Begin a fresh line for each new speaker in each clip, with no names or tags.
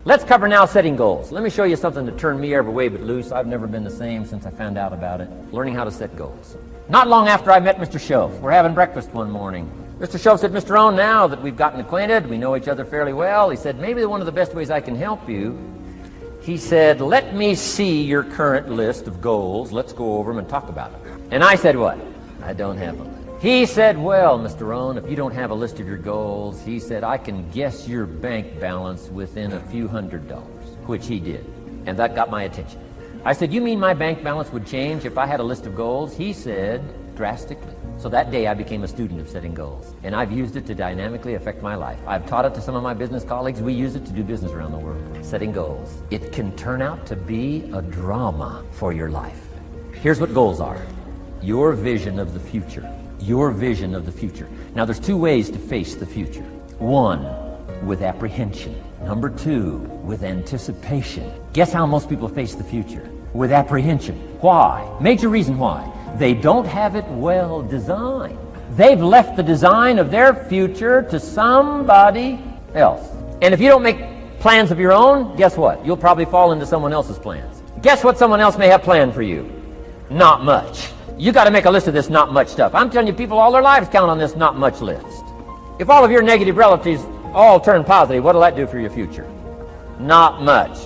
Let's cover now setting goals. Let me show you something that turned me every way but loose. I've never been the same since I found out about it. Learning how to set goals. Not long after I met Mr. Schoaf, we're having breakfast one morning. Mr. Schoaf said, Mr. Rohn, now that we've gotten acquainted, we know each other fairly well, he said, maybe one of the best ways I can help you, he said, let me see your current list of goals. Let's go over them and talk about them. And I said, what? I don't have them. He said, well, Mr. Rohn, if you don't have a list of your goals, he said, I can guess your bank balance within a few $100s, which he did. And that got my attention. I said, you mean my bank balance would change if I had a list of goals? He said, drastically. So that day I became a student of setting goals. And I've used it to dynamically affect my life. I've taught it to some of my business colleagues. We use it to do business around the world. Setting goals. It can turn out to be a drama for your life. Here's what goals are. Your vision of the future. Your vision of the future. Now there's two ways to face the future. One, with apprehension. Number two, with anticipation. Guess how most people face the future? With apprehension. Why? Major reason why. They don't have it well designed. They've left the design of their future to somebody else. And if you don't make plans of your own, guess what? You'll probably fall into someone else's plans. Guess what someone else may have planned for you? Not much. You got to make a list of this not much stuff. I'm telling you, people all their lives count on this not much list. If all of your negative relatives all turn positive, what'll that do for your future? Not much.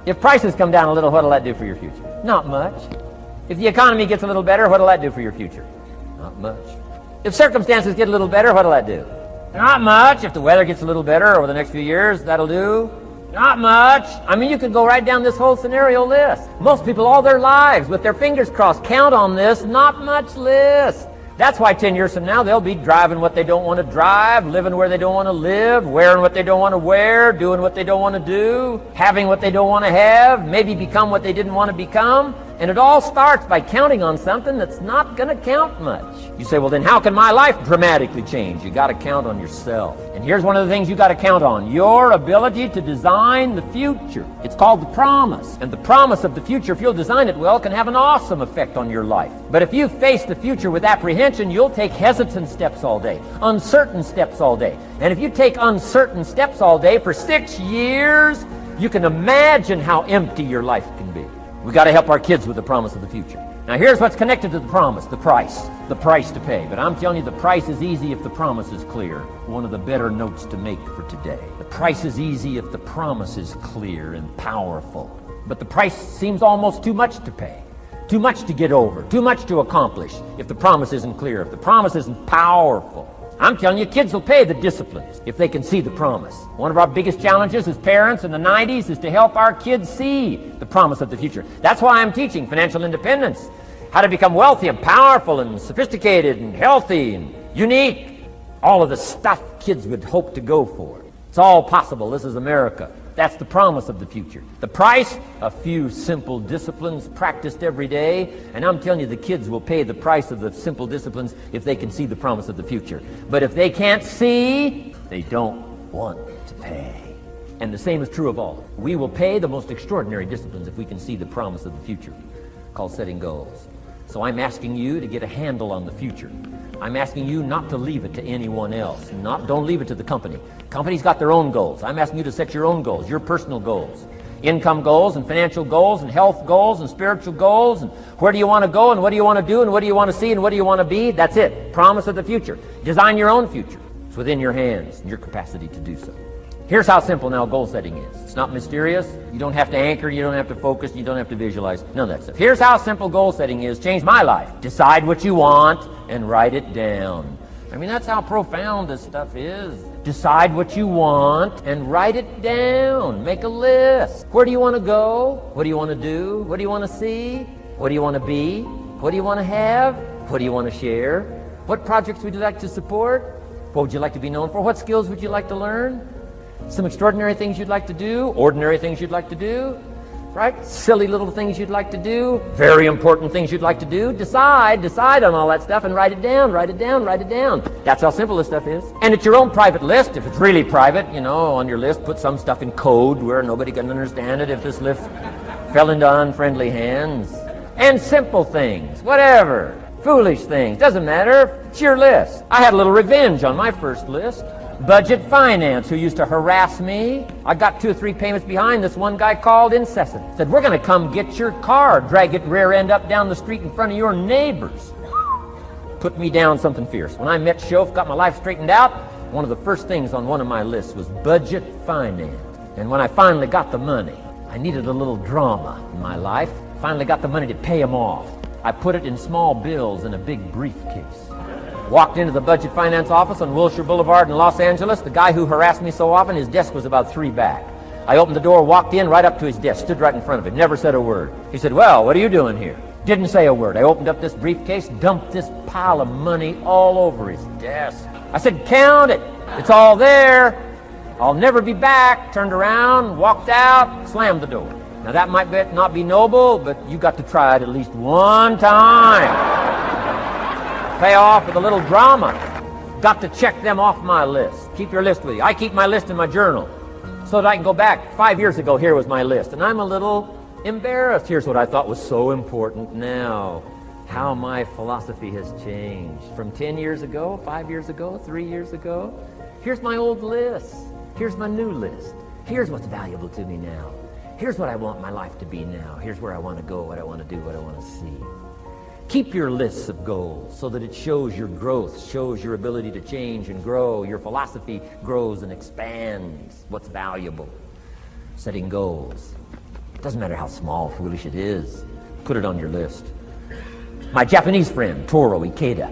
If prices come down a little, what'll that do for your future? Not much. If the economy gets a little better, what'll that do for your future? Not much. If circumstances get a little better, what'll that do? Not much. If the weather gets a little better over the next few years, that'll do. Not much. I mean, you could go right down this whole scenario list. Most people all their lives, with their fingers crossed, count on this not much list. That's why 10 years from now, they'll be driving what they don't want to drive, living where they don't want to live, wearing what they don't want to wear, doing what they don't want to do, having what they don't want to have, maybe become what they didn't want to become. And it all starts by counting on something that's not going to count much. You say, well, then how can my life dramatically change? You got to count on yourself. And here's one of the things you got to count on. Your ability to design the future. It's called the promise. And the promise of the future, if you'll design it well, can have an awesome effect on your life. But if you face the future with apprehension, you'll take hesitant steps all day, uncertain steps all day. And if you take uncertain steps all day for 6 years, you can imagine how empty your life can be. We've got to help our kids with the promise of the future. Now here's what's connected to the promise, the price to pay. But I'm telling you, the price is easy if the promise is clear. One of the better notes to make for today. The price is easy if the promise is clear and powerful. But the price seems almost too much to pay. Too much to get over, too much to accomplish if the promise isn't clear, if the promise isn't powerful. I'm telling you, kids will pay the disciplines if they can see the promise. One of our biggest challenges as parents in the 90s is to help our kids see the promise of the future. That's why I'm teaching financial independence, how to become wealthy and powerful and sophisticated and healthy and unique. All of the stuff kids would hope to go for. It's all possible. This is America. That's the promise of the future. The price, a few simple disciplines practiced every day. And I'm telling you, the kids will pay the price of the simple disciplines if they can see the promise of the future. But if they can't see, they don't want to pay. And the same is true of all. We will pay the most extraordinary disciplines if we can see the promise of the future, called setting goals. So I'm asking you to get a handle on the future. I'm asking you not to leave it to anyone else. Don't leave it to the company. Companies got their own goals. I'm asking you to set your own goals, your personal goals. Income goals and financial goals and health goals and spiritual goals. And where do you want to go and what do you want to do and what do you want to see and what do you want to be? That's it. Promise of the future. Design your own future. It's within your hands and your capacity to do so. Here's how simple now goal setting is. It's not mysterious. You don't have to anchor. You don't have to focus. You don't have to visualize. None of that stuff. Here's how simple goal setting is. Changed my life. Decide what you want and write it down. I mean, that's how profound this stuff is. Decide what you want and write it down. Make a list. Where do you want to go? What do you want to do? What do you want to see? What do you want to be? What do you want to have? What do you want to share? What projects would you like to support? What would you like to be known for? What skills would you like to learn? Some extraordinary things you'd like to do, ordinary things you'd like to do, right? Silly little things you'd like to do, very important things you'd like to do. Decide on all that stuff and write it down, write it down, write it down. That's how simple this stuff is. And it's your own private list. If it's really private, on your list, put some stuff in code where nobody can understand it if this list fell into unfriendly hands. And simple things, whatever. Foolish things, doesn't matter. It's your list. I had a little revenge on my first list. Budget Finance, who used to harass me. I got 2 or 3 payments behind. This one guy called incessant. Said, we're going to come get your car, drag it rear end up down the street in front of your neighbors. Put me down something fierce. When I met Shof, got my life straightened out, one of the first things on one of my lists was Budget Finance. And when I finally got the money, I needed a little drama in my life. Finally got the money to pay him off. I put it in small bills in a big briefcase. Walked into the Budget Finance office on Wilshire Boulevard in Los Angeles. The guy who harassed me so often, his desk was about 3 back. I opened the door, walked in, right up to his desk, stood right in front of it, never said a word. He said, well, what are you doing here? Didn't say a word. I opened up this briefcase, dumped this pile of money all over his desk. I said, count it. It's all there. I'll never be back. Turned around, walked out, slammed the door. Now that might not be noble, but you got to try it at least one time. Pay off with a little drama. Got to check them off my list. Keep your list with you. I keep my list in my journal so that I can go back. 5 years ago, here was my list. And I'm a little embarrassed. Here's what I thought was so important now. How my philosophy has changed. From 10 years ago, 5 years ago, 3 years ago. Here's my old list. Here's my new list. Here's what's valuable to me now. Here's what I want my life to be now. Here's where I want to go, what I want to do, what I want to see. Keep your lists of goals so that it shows your growth, shows your ability to change and grow. Your philosophy grows and expands what's valuable. Setting goals. It doesn't matter how small, foolish it is. Put it on your list. My Japanese friend, Toro Ikeda,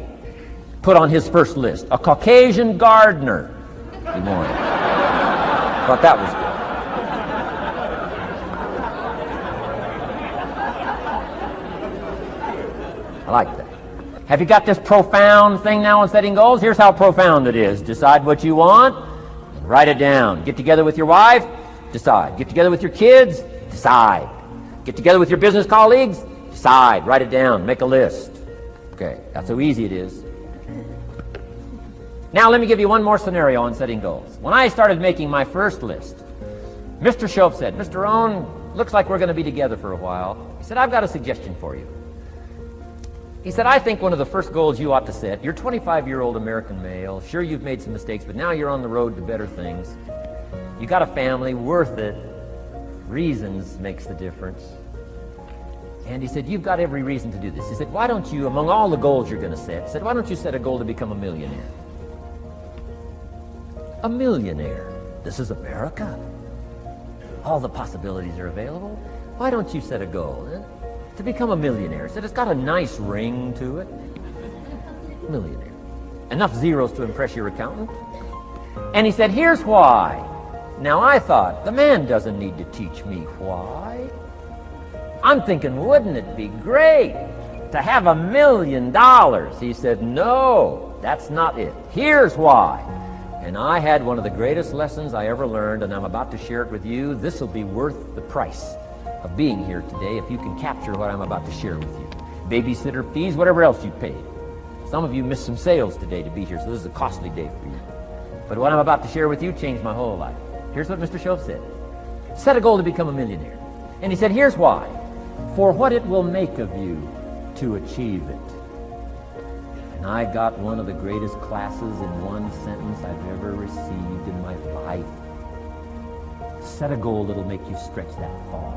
put on his first list, a Caucasian gardener. He wanted. Thought that was good. I like that. Have you got this profound thing now on setting goals? Here's how profound it is. Decide what you want and write it down. Get together with your wife, decide. Get together with your kids, decide. Get together with your business colleagues, decide. Write it down. Make a list. Okay, that's how easy it is. Now let me give you one more scenario on setting goals. When I started making my first list, Mr. Shof said, Mr. Rohn, looks like we're going to be together for a while. He said, I've got a suggestion for you. He said, I think one of the first goals you ought to set, you're a 25-year-old American male. Sure, you've made some mistakes, but now you're on the road to better things. You got a family, worth it. Reasons makes the difference. And he said, you've got every reason to do this. He said, why don't you, among all the goals you're going to set, he said, why don't you set a goal to become a millionaire? A millionaire. This is America. All the possibilities are available. Why don't you set a goal to become a millionaire? He said, it's got a nice ring to it. Millionaire. Enough zeros to impress your accountant. And he said, here's why. Now I thought, the man doesn't need to teach me why. I'm thinking, wouldn't it be great to have $1 million? He said, no, that's not it. Here's why. And I had one of the greatest lessons I ever learned, and I'm about to share it with you. This will be worth the price of being here today if you can capture what I'm about to share with you. Babysitter fees, whatever else you paid. Some of you missed some sales today to be here, so this is a costly day for you. But what I'm about to share with you changed my whole life. Here's what Mr. Shof said. Set a goal to become a millionaire. And he said, here's why. For what it will make of you to achieve it. And I got one of the greatest classes in one sentence I've ever received in my life. Set a goal that'll make you stretch that far.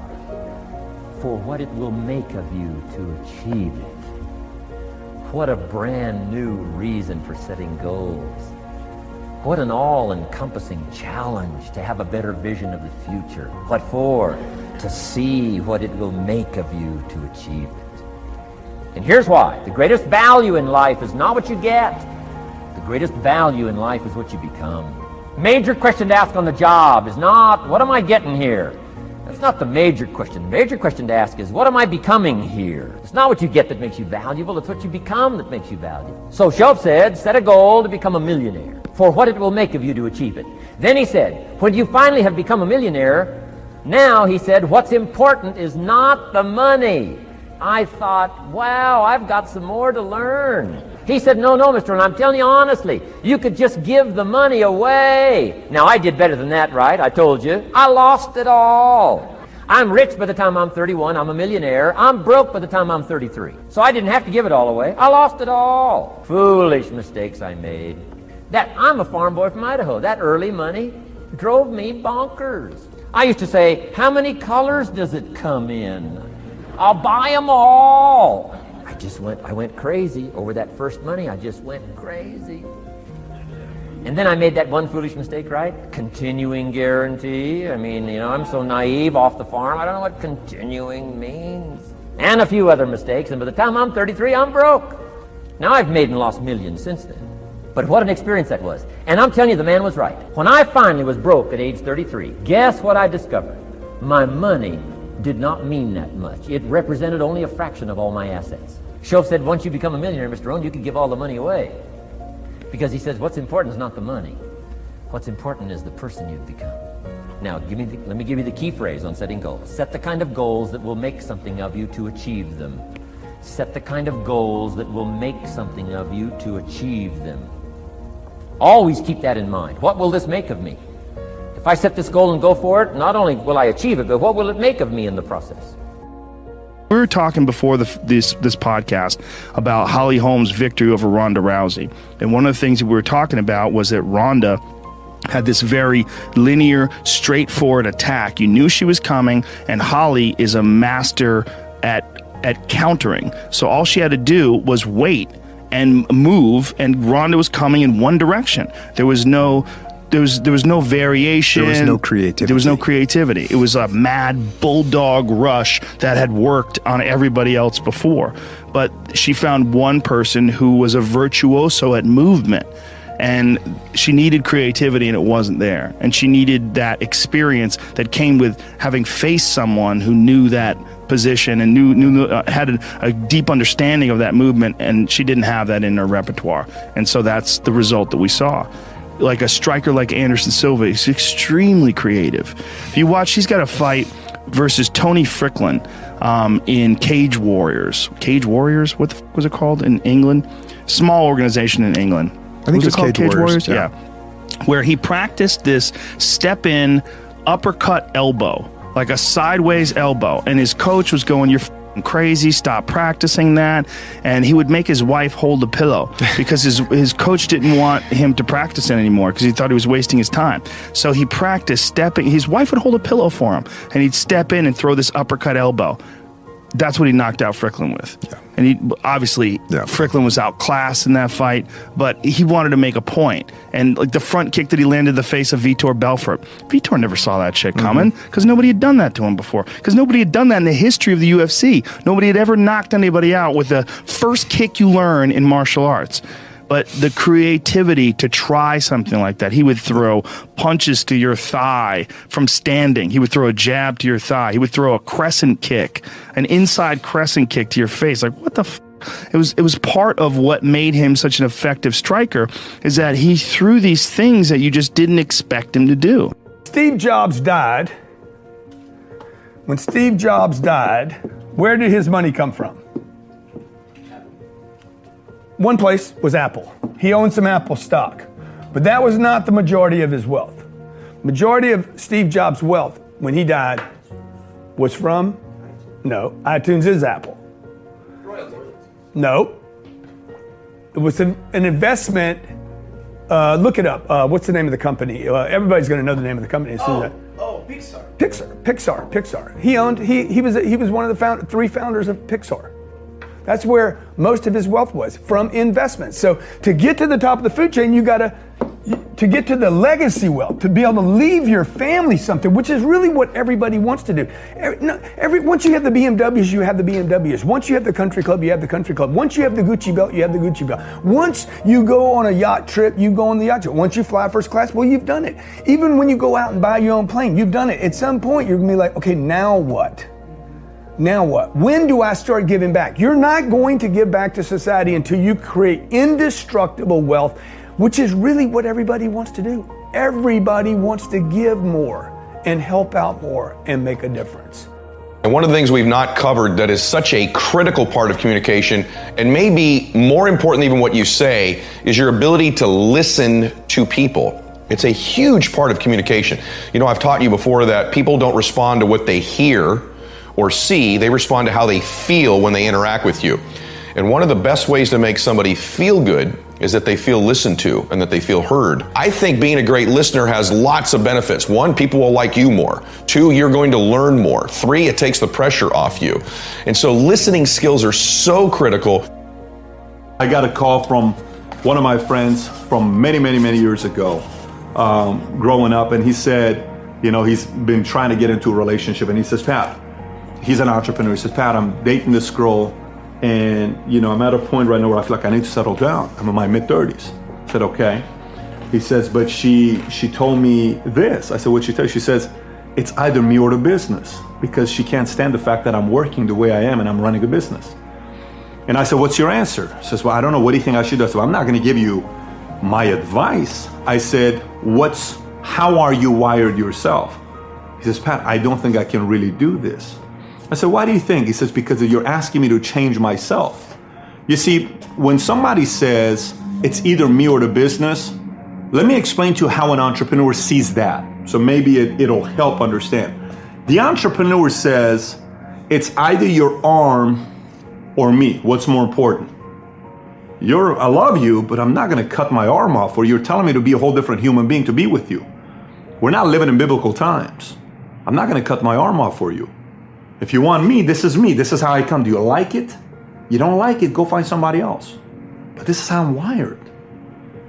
For what it will make of you to achieve it. What a brand new reason for setting goals. What an all-encompassing challenge to have a better vision of the future. What for? To see what it will make of you to achieve it. And here's why. The greatest value in life is not what you get. The greatest value in life is what you become. Major question to ask on the job is not, what am I getting here? That's not the major question. The major question to ask is, what am I becoming here? It's not what you get that makes you valuable. It's what you become that makes you valuable. So Shof said, set a goal to become a millionaire. For what it will make of you to achieve it. Then he said, when you finally have become a millionaire, now, he said, what's important is not the money. I thought, wow, I've got some more to learn. He said, no, Mr. Rohn, I'm telling you honestly, you could just give the money away. Now, I did better than that, right? I told you. I lost it all. I'm rich by the time I'm 31. I'm a millionaire. I'm broke by the time I'm 33. So I didn't have to give it all away. I lost it all. Foolish mistakes I made. I'm a farm boy from Idaho. That early money drove me bonkers. I used to say, how many colors does it come in? I'll buy them all. I went crazy over that first money. I just went crazy. And then I made that one foolish mistake, right? Continuing guarantee. I mean, I'm so naive off the farm. I don't know what continuing means. And a few other mistakes. And by the time I'm 33, I'm broke. Now I've made and lost millions since then. But what an experience that was. And I'm telling you, the man was right. When I finally was broke at age 33, guess what I discovered? My money did not mean that much. It represented only a fraction of all my assets. Shoaff said, once you become a millionaire, Mr. Rohn, you can give all the money away. Because he says, what's important is not the money. What's important is the person you've become. Now, let me give you the key phrase on setting goals. Set the kind of goals that will make something of you to achieve them. Set the kind of goals that will make something of you to achieve them. Always keep that in mind. What will this make of me? If I set this goal and go for it, not only will I achieve it, but what will it make of me in the process?
We were talking before this podcast about Holly Holm's victory over Ronda Rousey. And one of the things that we were talking about was that Ronda had this very linear, straightforward attack. You knew she was coming, and Holly is a master at countering. So all she had to do was wait and move, and Ronda was coming in one direction. There was no variation.
There was no creativity.
There was no creativity. It was a mad bulldog rush that had worked on everybody else before. But she found one person who was a virtuoso at movement, and she needed creativity, and it wasn't there. And she needed that experience that came with having faced someone who knew that position and had a deep understanding of that movement, and she didn't have that in her repertoire. And so that's the result that we saw. Like a striker like Anderson Silva is extremely creative. If you watch, she's got a fight versus Tony Ficklin in Cage Warriors. Cage Warriors? What the f was it called in England? Small organization in England.
I think it's called Cage Warriors.
Yeah. Where he practiced this step-in uppercut elbow, like a sideways elbow. And his coach was going, you're crazy, stop practicing that. And he would make his wife hold the pillow because his coach didn't want him to practice it anymore because he thought he was wasting his time. So he practiced stepping. His wife would hold a pillow for him, and he'd step in and throw this uppercut elbow. That's what he knocked out Ficklin with. Yeah. And Ficklin was outclassed in that fight, but he wanted to make a point. And like the front kick that he landed in the face of Vitor Belfort, Vitor never saw that shit coming because nobody had done that to him before. Because nobody had done that in the history of the UFC. Nobody had ever knocked anybody out with the first kick you learn in martial arts. But the creativity to try something like that. He would throw punches to your thigh from standing. He would throw a jab to your thigh. He would throw a crescent kick, an inside crescent kick to your face. Like, what the f? It was part of what made him such an effective striker, is that he threw these things that you just didn't expect him to do.
Steve Jobs died. When Steve Jobs died, where did his money come from? One place was Apple. He owned some Apple stock, but that was not the majority of his wealth. Majority of Steve Jobs' wealth when he died was from, iTunes is Apple. No. It was an investment. Look it up. What's the name of the company? Everybody's going to know the name of the company as soon as that. Pixar. He was one of the three founders of Pixar. That's where most of his wealth was, from investments. So to get to the top of the food chain, to get to the legacy wealth, to be able to leave your family something, which is really what everybody wants to do. Once you have the BMWs, you have the BMWs. Once you have the country club, you have the country club. Once you have the Gucci belt, you have the Gucci belt. Once you go on a yacht trip, you go on the yacht trip. Once you fly first class, well, you've done it. Even when you go out and buy your own plane, you've done it. At some point, you're gonna be like, okay, now what? Now what? When do I start giving back? You're not going to give back to society until you create indestructible wealth, which is really what everybody wants to do. Everybody wants to give more and help out more and make a difference.
And one of the things we've not covered that is such a critical part of communication, and maybe more important even what you say, is your ability to listen to people. It's a huge part of communication. You know, I've taught you before that people don't respond to what they hear or see, they respond to how they feel when they interact with you. And one of the best ways to make somebody feel good is that they feel listened to and that they feel heard. I think being a great listener has lots of benefits. 1, people will like you more. 2, you're going to learn more. 3, it takes the pressure off you. And so listening skills are so critical.
I got a call from one of my friends from many, many, many years ago, growing up, and he said, you know, he's been trying to get into a relationship, and he says, Pat, he's an entrepreneur. He says, Pat, I'm dating this girl, and you know, I'm at a point right now where I feel like I need to settle down. I'm in my mid-30s. I said, okay. He says, but she told me this. I said, what'd she tell you? She says, it's either me or the business, because she can't stand the fact that I'm working the way I am and I'm running a business. And I said, what's your answer? She says, well, I don't know. What do you think I should do? I said, well, I'm not going to give you my advice. I said, how are you wired yourself? He says, Pat, I don't think I can really do this. I said, why do you think? He says, because you're asking me to change myself. You see, when somebody says it's either me or the business, let me explain to you how an entrepreneur sees that. So maybe it'll help understand. The entrepreneur says it's either your arm or me. What's more important? I love you, but I'm not going to cut my arm off, or you're telling me to be a whole different human being to be with you. We're not living in biblical times. I'm not going to cut my arm off for you. If you want me. This is how I come. Do you like it? You don't like it, go find somebody else. But this is how I'm wired.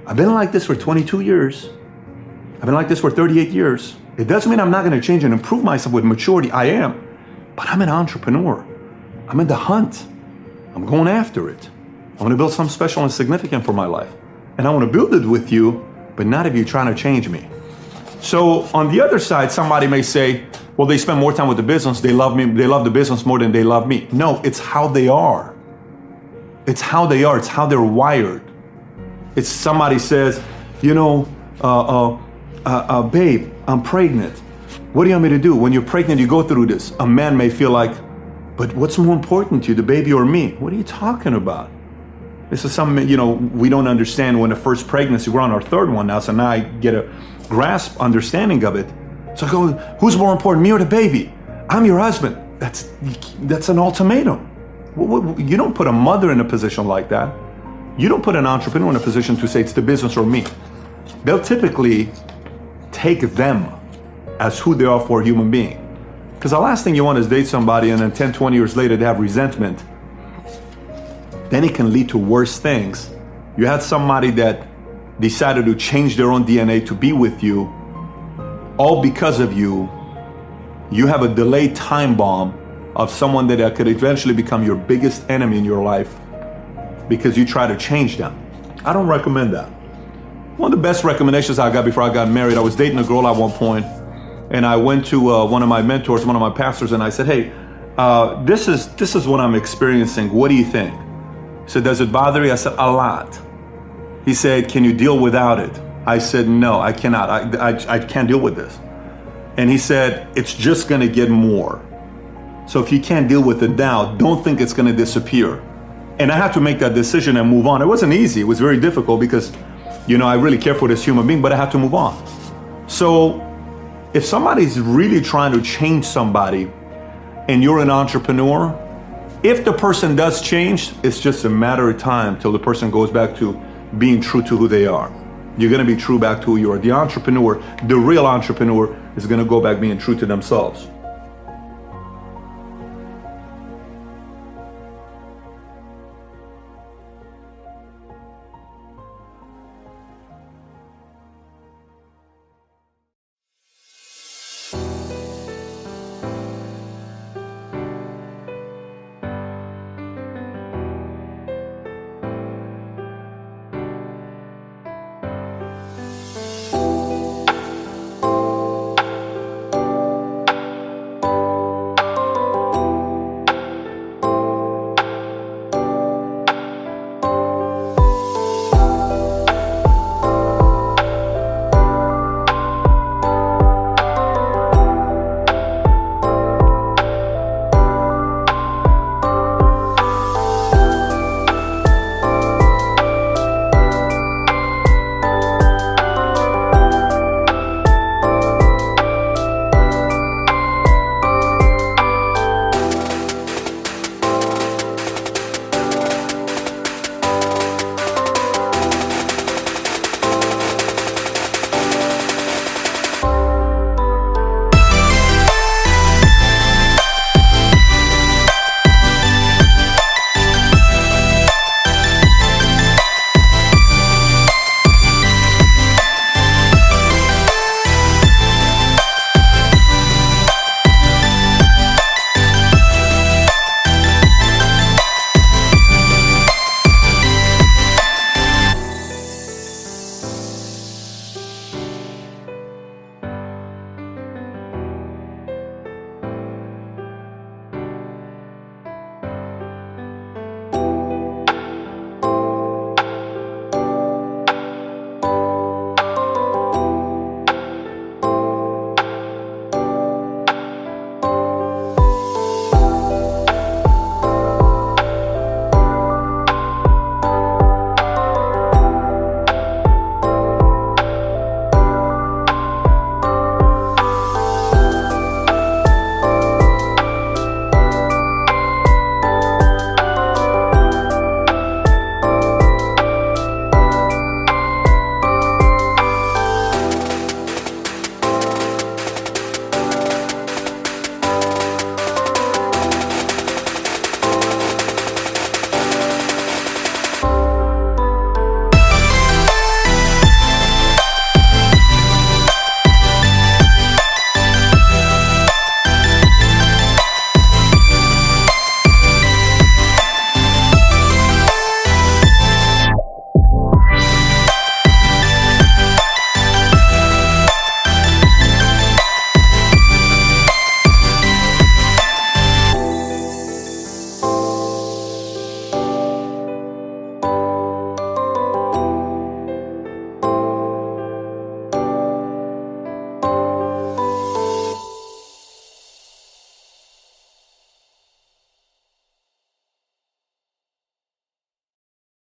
I've been like this for 22 years. I've been like this for 38 years. It doesn't mean I'm not going to change and improve myself with maturity. I am. But I'm an entrepreneur. I'm in the hunt. I'm going after it. I want to build something special and significant for my life. And I want to build it with you, but not if you're trying to change me. So on the other side, somebody may say, well, they spend more time with the business. They love me. They love the business more than they love me. No, it's how they are. It's how they are. It's how they're wired. It's somebody says, you know, babe, I'm pregnant. What do you want me to do? When you're pregnant, you go through this. A man may feel like, but what's more important to you, the baby or me? What are you talking about? This is something, you know, we don't understand when the first pregnancy, we're on our third one now, so now I get a grasp, understanding of it. So I go, who's more important, me or the baby? I'm your husband. That's an ultimatum. You don't put a mother in a position like that. You don't put an entrepreneur in a position to say it's the business or me. They'll typically take them as who they are for a human being. Because the last thing you want is date somebody and then 10, 20 years later they have resentment. Then it can lead to worse things. You had somebody that decided to change their own DNA to be with you, all because of you. You have a delayed time bomb of someone that could eventually become your biggest enemy in your life because you try to change them. I don't recommend that. One of the best recommendations I got before I got married, I was dating a girl at one point, and I went to one of my mentors, one of my pastors, and I said, hey, this is what I'm experiencing. What do you think? He said, does it bother you? I said, a lot. He said, can you deal without it? I said, no, I cannot. I can't deal with this. And he said, it's just going to get more. So if you can't deal with it now, don't think it's going to disappear. And I had to make that decision and move on. It wasn't easy. It was very difficult because, you know, I really care for this human being, but I had to move on. So if somebody's really trying to change somebody and you're an entrepreneur, if the person does change, it's just a matter of time till the person goes back to being true to who they are. You're going to be true back to who you are. The entrepreneur, the real entrepreneur, is going to go back being true to themselves.